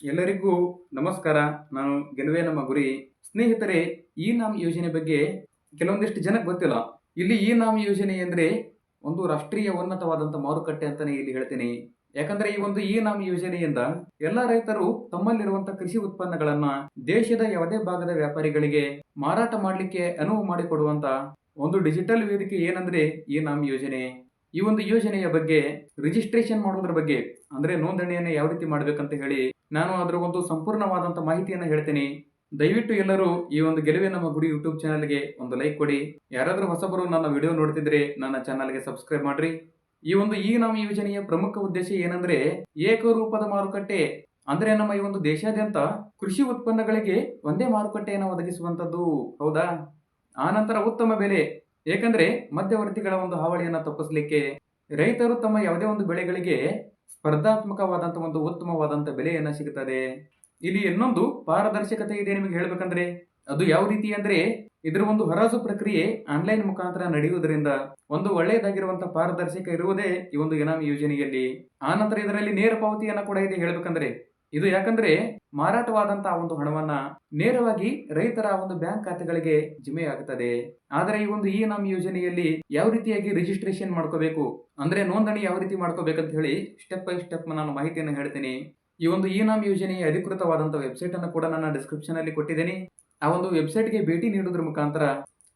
ಎಲ್ಲರಿಗೂ ನಮಸ್ಕಾರ. ನಾನು ಗೆಲುವೇ ನಮ್ಮ ಗುರಿ. ಸ್ನೇಹಿತರೆ, ಇ-ನಾಮ್ ಯೋಜನೆ ಬಗ್ಗೆ ಕೆಲವೊಂದಿಷ್ಟು ಜನಕ್ಕೆ ಗೊತ್ತಿಲ್ಲ. ಇಲ್ಲಿ ಇ-ನಾಮ್ ಯೋಜನೆ ಅಂದ್ರೆ ಒಂದು ರಾಷ್ಟ್ರೀಯ ಉನ್ನತವಾದಂಥ ಮಾರುಕಟ್ಟೆ ಅಂತಾನೆ ಇಲ್ಲಿ ಹೇಳ್ತೀನಿ. ಯಾಕಂದ್ರೆ ಈ ಒಂದು ಇ-ನಾಮ್ ಯೋಜನೆಯಿಂದ ಎಲ್ಲ ರೈತರು ತಮ್ಮಲ್ಲಿರುವಂಥ ಕೃಷಿ ಉತ್ಪನ್ನಗಳನ್ನ ದೇಶದ ಯಾವುದೇ ಭಾಗದ ವ್ಯಾಪಾರಿಗಳಿಗೆ ಮಾರಾಟ ಮಾಡಲಿಕ್ಕೆ ಅನುವು ಮಾಡಿಕೊಡುವಂತ ಒಂದು ಡಿಜಿಟಲ್ ವೇದಿಕೆ ಏನಂದ್ರೆ ಇ-ನಾಮ್ ಯೋಜನೆ. ಈ ಒಂದು ಯೋಜನೆಯ ಬಗ್ಗೆ ರಿಜಿಸ್ಟ್ರೇಷನ್ ಮಾಡೋದ್ರ ಬಗ್ಗೆ ಅಂದ್ರೆ ನೋಂದಣಿಯನ್ನು ಯಾವ ರೀತಿ ಮಾಡ್ಬೇಕಂತ ಹೇಳಿ ನಾನು ಅದರ ಒಂದು ಸಂಪೂರ್ಣವಾದಂಥ ಮಾಹಿತಿಯನ್ನು ಹೇಳ್ತೀನಿ. ದಯವಿಟ್ಟು ಎಲ್ಲರೂ ಈ ಒಂದು ಗೆಲುವೇ ನಮ್ಮ ಗುರಿ ಯೂಟ್ಯೂಬ್ ಚಾನಲ್ಗೆ ಒಂದು ಲೈಕ್ ಕೊಡಿ. ಯಾರಾದರೂ ಹೊಸಬರು ನನ್ನ ವಿಡಿಯೋ ನೋಡ್ತಿದ್ರೆ ನನ್ನ ಚಾನಲ್ಗೆ ಸಬ್ಸ್ಕ್ರೈಬ್ ಮಾಡ್ರಿ. ಈ ಒಂದು ಇ-ನಾಮ್ ಯೋಜನೆಯ ಪ್ರಮುಖ ಉದ್ದೇಶ ಏನಂದ್ರೆ ಏಕರೂಪದ ಮಾರುಕಟ್ಟೆ. ಅಂದ್ರೆ ನಮ್ಮ ಈ ಒಂದು ದೇಶಾದ್ಯಂತ ಕೃಷಿ ಉತ್ಪನ್ನಗಳಿಗೆ ಒಂದೇ ಮಾರುಕಟ್ಟೆಯನ್ನು ಒದಗಿಸುವಂತದ್ದು. ಹೌದಾ? ಆನಂತರ ಉತ್ತಮ ಬೆಲೆ. ಏಕೆಂದ್ರೆ ಮಧ್ಯವರ್ತಿಗಳ ಒಂದು ಹಾವಳಿಯನ್ನ ತಪ್ಪಿಸಲಿಕ್ಕೆ ರೈತರು ತಮ್ಮ ಯಾವುದೇ ಒಂದು ಬೆಳೆಗಳಿಗೆ ಸ್ಪರ್ಧಾತ್ಮಕವಾದಂಥ ಒಂದು ಉತ್ತಮವಾದಂಥ ಬೆಲೆಯನ್ನ ಸಿಗುತ್ತದೆ. ಇಲ್ಲಿ ಇನ್ನೊಂದು ಪಾರದರ್ಶಕತೆ ಇದೆ ನಿಮಗೆ ಹೇಳ್ಬೇಕಂದ್ರೆ. ಅದು ಯಾವ ರೀತಿ ಅಂದ್ರೆ ಇದರ ಒಂದು ಹರಾಜು ಪ್ರಕ್ರಿಯೆ ಆನ್ಲೈನ್ ಮುಖಾಂತರ ನಡೆಯುವುದರಿಂದ ಒಂದು ಒಳ್ಳೆಯದಾಗಿರುವಂತಹ ಪಾರದರ್ಶಕ ಇರುವುದೇ ಈ ಒಂದು ಇನಾಮ್ ಯೋಜನೆಯಲ್ಲಿ. ಆನಂತರ ಇದರಲ್ಲಿ ನೇರ ಪಾವತಿಯನ್ನ ಕೂಡ ಇದೆ ಹೇಳ್ಬೇಕಂದ್ರೆ. ಇದು ಯಾಕಂದ್ರೆ ಮಾರಾಟವಾದಂತಹ ಒಂದು ಹಣವನ್ನ ನೇರವಾಗಿ ರೈತರ ಒಂದು ಬ್ಯಾಂಕ್ ಖಾತೆಗಳಿಗೆ ಜಮೆ ಆಗುತ್ತದೆ. ಆದರೆ ಈ ಒಂದು ಇ-ನಾಮ್ ಯೋಜನೆಯಲ್ಲಿ ಯಾವ ರೀತಿಯಾಗಿ ರಿಜಿಸ್ಟ್ರೇಷನ್ ಮಾಡ್ಕೋಬೇಕು ಅಂದ್ರೆ ನೋಂದಣಿ ಯಾವ ರೀತಿ ಮಾಡ್ಕೋಬೇಕಂತ ಹೇಳಿ ಸ್ಟೆಪ್ ಬೈ ಸ್ಟೆಪ್ ನಾನು ಮಾಹಿತಿಯನ್ನು ಹೇಳ್ತೀನಿ. ಈ ಒಂದು ಇ-ನಾಮ್ ಯೋಜನೆಯ ಅಧಿಕೃತವಾದಂತಹ ವೆಬ್ಸೈಟ್ ಅನ್ನು ಕೂಡ ನನ್ನ ಡಿಸ್ಕ್ರಿಪ್ಷನ್ ಅಲ್ಲಿ ಕೊಟ್ಟಿದ್ದೀನಿ. ಆ ಒಂದು ವೆಬ್ಸೈಟ್ಗೆ ಭೇಟಿ ನೀಡುವುದರ ಮುಖಾಂತರ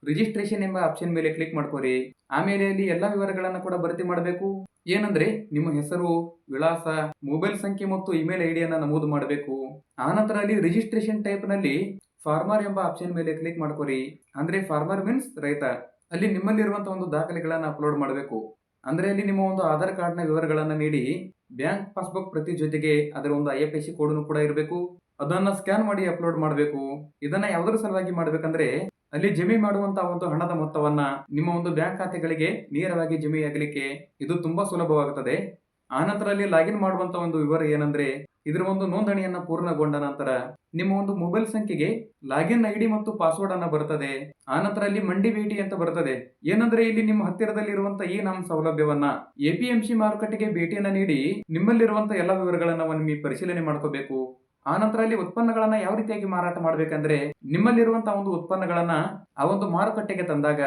ರಿಜಿಸ್ಟ್ರೇಷನ್ ಎಂಬ ಆಪ್ಷನ್ ಮೇಲೆ ಕ್ಲಿಕ್ ಮಾಡ್ಕೋರಿ. ಆಮೇಲೆ ಅಲ್ಲಿ ಎಲ್ಲಾ ವಿವರಗಳನ್ನ ಕೂಡ ಭರ್ತಿ ಮಾಡಬೇಕು. ಏನಂದ್ರೆ ನಿಮ್ಮ ಹೆಸರು, ವಿಳಾಸ, ಮೊಬೈಲ್ ಸಂಖ್ಯೆ ಮತ್ತು ಇಮೇಲ್ ಐಡಿಯನ್ನ ನಮೂದು ಮಾಡಬೇಕು. ಆನಂತರ ಅಲ್ಲಿ ರಿಜಿಸ್ಟ್ರೇಷನ್ ಟೈಪ್ ನಲ್ಲಿ ಫಾರ್ಮರ್ ಎಂಬ ಆಪ್ಷನ್ ಮೇಲೆ ಕ್ಲಿಕ್ ಮಾಡ್ಕೋರಿ. ಅಂದ್ರೆ ಫಾರ್ಮರ್ ಮೀನ್ಸ್ ರೈತ. ಅಲ್ಲಿ ನಿಮ್ಮಲ್ಲಿರುವಂತಹ ಒಂದು ದಾಖಲೆಗಳನ್ನ ಅಪ್ಲೋಡ್ ಮಾಡಬೇಕು. ಅಂದ್ರೆ ಅಲ್ಲಿ ನಿಮ್ಮ ಒಂದು ಆಧಾರ್ ಕಾರ್ಡ್ನ ವಿವರಗಳನ್ನ ನೀಡಿ ಬ್ಯಾಂಕ್ ಪಾಸ್ಬುಕ್ ಪ್ರತಿ ಜೊತೆಗೆ ಅದರ ಒಂದು IFSC ಕೋಡ್ನು ಕೂಡ ಇರಬೇಕು. ಅದನ್ನ ಸ್ಕ್ಯಾನ್ ಮಾಡಿ ಅಪ್ಲೋಡ್ ಮಾಡಬೇಕು. ಇದನ್ನ ಯಾವುದರ ಸಲುವಾಗಿ ಮಾಡ್ಬೇಕಂದ್ರೆ ಅಲ್ಲಿ ಜಮೆ ಮಾಡುವಂತಹ ಒಂದು ಹಣದ ಮೊತ್ತವನ್ನ ನಿಮ್ಮ ಒಂದು ಬ್ಯಾಂಕ್ ಖಾತೆಗಳಿಗೆ ನೇರವಾಗಿ ಜಮೆಯಾಗಲಿಕ್ಕೆ ಇದು ತುಂಬಾ ಸುಲಭವಾಗುತ್ತದೆ. ಆನಂತರ ಅಲ್ಲಿ ಲಾಗಿನ್ ಮಾಡುವಂತ ಒಂದು ವಿವರ ಏನಂದ್ರೆ ಇದರ ಒಂದು ನೋಂದಣಿಯನ್ನ ಪೂರ್ಣಗೊಂಡ ನಂತರ ನಿಮ್ಮ ಒಂದು ಮೊಬೈಲ್ ಸಂಖ್ಯೆಗೆ ಲಾಗಿನ್ ID ಮತ್ತು ಪಾಸ್ವರ್ಡ್ ಅನ್ನ ಬರುತ್ತದೆ. ಆನಂತರ ಅಲ್ಲಿ ಮಂಡಿ ಭೇಟಿ ಅಂತ ಬರುತ್ತದೆ. ಏನಂದ್ರೆ ಇಲ್ಲಿ ನಿಮ್ಮ ಹತ್ತಿರದಲ್ಲಿ ಇರುವಂತಹ ಈ ನಮ್ಮ ಸೌಲಭ್ಯವನ್ನ APMC ಮಾರುಕಟ್ಟೆಗೆ ಭೇಟಿಯನ್ನ ನೀಡಿ ನಿಮ್ಮಲ್ಲಿರುವಂತಹ ಎಲ್ಲ ವಿವರಗಳನ್ನ ಒಮ್ಮೆ ಪರಿಶೀಲನೆ ಮಾಡ್ಕೋಬೇಕು. ಆನಂತರ ಅಲ್ಲಿ ಉತ್ಪನ್ನಗಳನ್ನ ಯಾವ ರೀತಿಯಾಗಿ ಮಾರಾಟ ಮಾಡ್ಬೇಕಂದ್ರೆ ನಿಮ್ಮಲ್ಲಿರುವಂತಹ ಒಂದು ಉತ್ಪನ್ನಗಳನ್ನ ಆ ಒಂದು ಮಾರುಕಟ್ಟೆಗೆ ತಂದಾಗ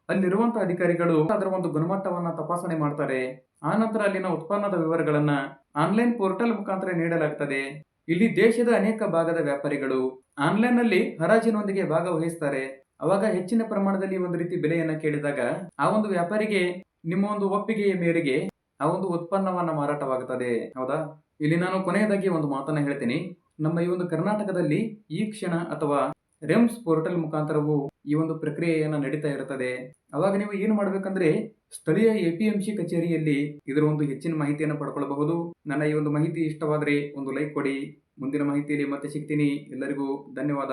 ಅಲ್ಲಿರುವಂತಹ ಅಧಿಕಾರಿಗಳು ಅದರ ಒಂದು ಗುಣಮಟ್ಟವನ್ನ ತಪಾಸಣೆ ಮಾಡ್ತಾರೆ. ಆನಂತರ ಅಲ್ಲಿನ ಉತ್ಪನ್ನದ ವಿವರಗಳನ್ನ ಆನ್ಲೈನ್ ಪೋರ್ಟಲ್ ಮುಖಾಂತರ ನೀಡಲಾಗುತ್ತದೆ. ಇಲ್ಲಿ ದೇಶದ ಅನೇಕ ಭಾಗದ ವ್ಯಾಪಾರಿಗಳು ಆನ್ಲೈನ್ ನಲ್ಲಿ ಹರಾಜಿನೊಂದಿಗೆ ಭಾಗವಹಿಸ್ತಾರೆ. ಅವಾಗ ಹೆಚ್ಚಿನ ಪ್ರಮಾಣದಲ್ಲಿ ಒಂದು ರೀತಿ ಬೆಲೆಯನ್ನ ಕೇಳಿದಾಗ ಆ ಒಂದು ವ್ಯಾಪಾರಿಗೆ ನಿಮ್ಮ ಒಂದು ಒಪ್ಪಿಗೆಯ ಮೇರೆಗೆ ಆ ಒಂದು ಉತ್ಪನ್ನವನ್ನ ಮಾರಾಟವಾಗುತ್ತದೆ. ಹೌದಾ? ಇಲ್ಲಿ ನಾನು ಕೊನೆಯದಾಗಿ ಒಂದು ಮಾತನ್ನ ಹೇಳ್ತೀನಿ. ನಮ್ಮ ಈ ಒಂದು ಕರ್ನಾಟಕದಲ್ಲಿ ಈ ಕ್ಷಣ ಅಥವಾ ರೆಮ್ಸ್ ಪೋರ್ಟಲ್ ಮುಖಾಂತರವು ಈ ಒಂದು ಪ್ರಕ್ರಿಯೆಯನ್ನ ನಡೀತಾ ಇರುತ್ತದೆ. ಅವಾಗ ನೀವು ಏನು ಮಾಡ್ಬೇಕಂದ್ರೆ ಸ್ಥಳೀಯ APMC ಕಚೇರಿಯಲ್ಲಿ ಇದರ ಒಂದು ಹೆಚ್ಚಿನ ಮಾಹಿತಿಯನ್ನು ಪಡ್ಕೊಳ್ಬಹುದು. ನನ್ನ ಈ ಒಂದು ಮಾಹಿತಿ ಇಷ್ಟವಾದರೆ ಒಂದು ಲೈಕ್ ಕೊಡಿ. ಮುಂದಿನ ಮಾಹಿತಿಯಲ್ಲಿ ಮತ್ತೆ ಸಿಗ್ತೀನಿ. ಎಲ್ಲರಿಗೂ ಧನ್ಯವಾದ.